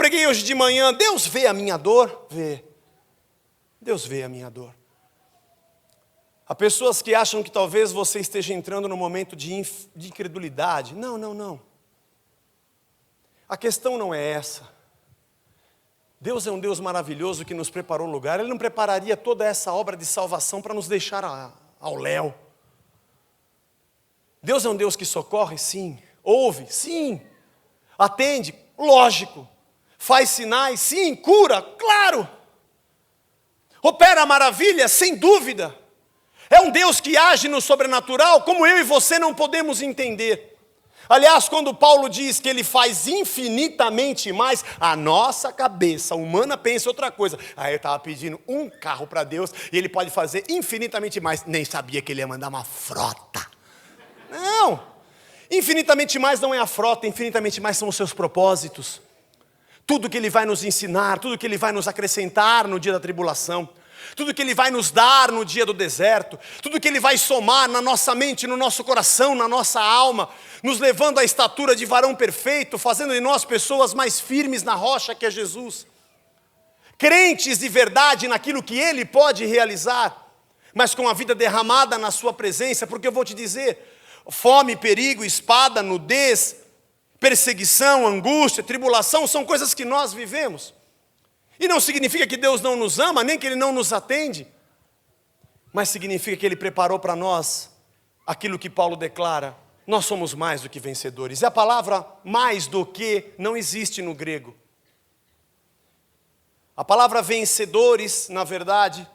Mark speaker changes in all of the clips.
Speaker 1: preguei hoje de manhã, Deus vê a minha dor? Vê. Deus vê a minha dor. Há pessoas que acham que talvez você esteja entrando num momento de incredulidade. Não. A questão não é essa. Deus é um Deus maravilhoso que nos preparou um lugar. Ele não prepararia toda essa obra de salvação para nos deixar ao léu. Deus é um Deus que socorre? Sim. Ouve? Sim. Atende? Lógico. Faz sinais? Sim. Cura? Claro. Opera maravilhas? Sem dúvida. É um Deus que age no sobrenatural como eu e você não podemos entender. Aliás, quando Paulo diz que ele faz infinitamente mais, a nossa cabeça humana pensa outra coisa. Aí eu estava pedindo um carro para Deus e ele pode fazer infinitamente mais. Nem sabia que ele ia mandar uma frota. Não, infinitamente mais não é a frota, infinitamente mais são os seus propósitos. Tudo que ele vai nos ensinar, tudo que ele vai nos acrescentar no dia da tribulação. Tudo que ele vai nos dar no dia do deserto, tudo que ele vai somar na nossa mente, no nosso coração, na nossa alma, nos levando à estatura de varão perfeito, fazendo de nós pessoas mais firmes na rocha que é Jesus. Crentes de verdade naquilo que ele pode realizar, mas com a vida derramada na sua presença, porque eu vou te dizer, fome, perigo, espada, nudez, perseguição, angústia, tribulação, são coisas que nós vivemos. E não significa que Deus não nos ama, nem que Ele não nos atende. Mas significa que Ele preparou para nós aquilo que Paulo declara. Nós somos mais do que vencedores. E a palavra mais do que não existe no grego. A palavra vencedores, na verdade,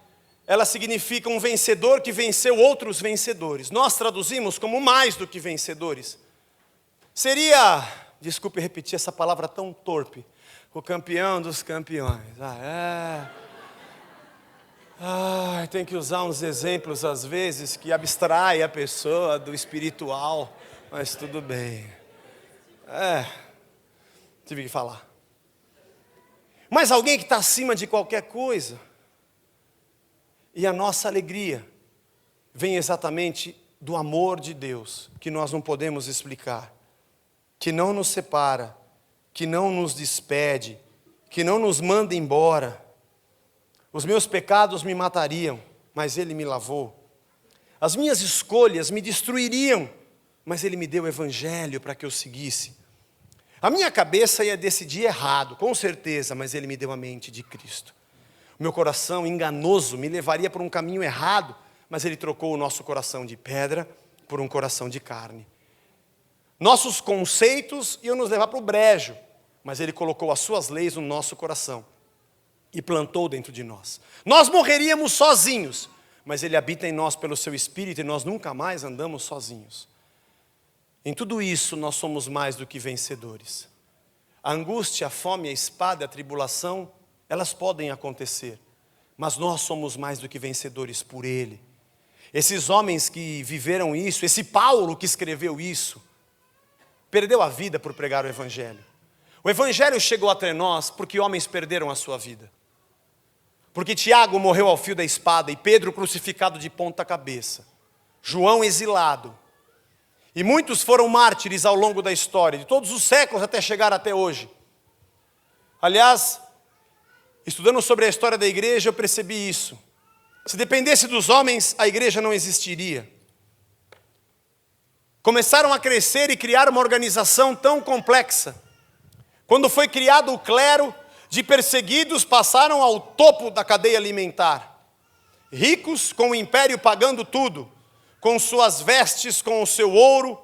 Speaker 1: ela significa um vencedor que venceu outros vencedores. Nós traduzimos como mais do que vencedores. Seria, desculpe repetir essa palavra tão torpe, o campeão dos campeões. Tem que usar uns exemplos às vezes que abstrai a pessoa do espiritual, mas tudo bem. Tive que falar. Mas alguém que está acima de qualquer coisa. E a nossa alegria vem exatamente do amor de Deus, que nós não podemos explicar, que não nos separa, que não nos despede, que não nos manda embora. Os meus pecados me matariam, mas Ele me lavou. As minhas escolhas me destruiriam, mas Ele me deu o Evangelho para que eu seguisse. A minha cabeça ia decidir errado, com certeza, mas Ele me deu a mente de Cristo. O meu coração enganoso me levaria por um caminho errado, mas Ele trocou o nosso coração de pedra por um coração de carne. Nossos conceitos iam nos levar para o brejo, mas Ele colocou as suas leis no nosso coração e plantou dentro de nós. Nós morreríamos sozinhos, mas Ele habita em nós pelo seu Espírito e nós nunca mais andamos sozinhos. Em tudo isso nós somos mais do que vencedores. A angústia, a fome, a espada, a tribulação, elas podem acontecer, mas nós somos mais do que vencedores por Ele. Esses homens que viveram isso, esse Paulo que escreveu isso, perdeu a vida por pregar o Evangelho. O Evangelho chegou até nós porque homens perderam a sua vida. Porque Tiago morreu ao fio da espada e Pedro crucificado de ponta cabeça. João exilado. E muitos foram mártires ao longo da história, de todos os séculos até chegar até hoje. Aliás, estudando sobre a história da igreja, eu percebi isso. Se dependesse dos homens, a igreja não existiria. Começaram a crescer e criar uma organização tão complexa. Quando foi criado o clero, de perseguidos passaram ao topo da cadeia alimentar. Ricos com o império pagando tudo, com suas vestes, com o seu ouro.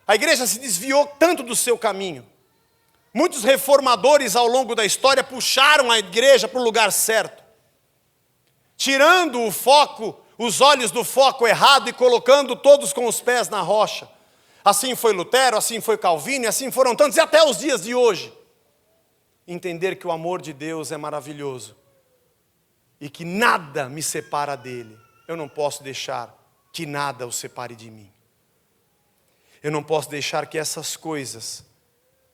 Speaker 1: A igreja se desviou tanto do seu caminho. Muitos reformadores ao longo da história puxaram a igreja para o lugar certo, tirando o foco, os olhos do foco errado e colocando todos com os pés na rocha. Assim foi Lutero, assim foi Calvino, e assim foram tantos, e até os dias de hoje. Entender que o amor de Deus é maravilhoso e que nada me separa dele. Eu não posso deixar que nada o separe de mim. Eu não posso deixar que essas coisas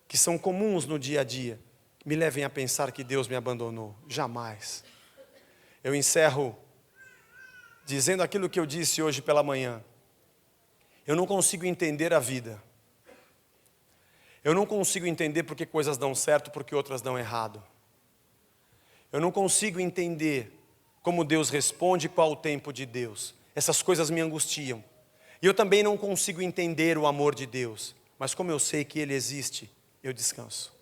Speaker 1: que são comuns no dia a dia me levem a pensar que Deus me abandonou. Jamais. Eu encerro dizendo aquilo que eu disse hoje pela manhã. Eu não consigo entender a vida. Eu não consigo entender porque coisas dão certo, porque outras dão errado. Eu não consigo entender como Deus responde, qual o tempo de Deus. Essas coisas me angustiam. E eu também não consigo entender o amor de Deus. Mas como eu sei que Ele existe, eu descanso.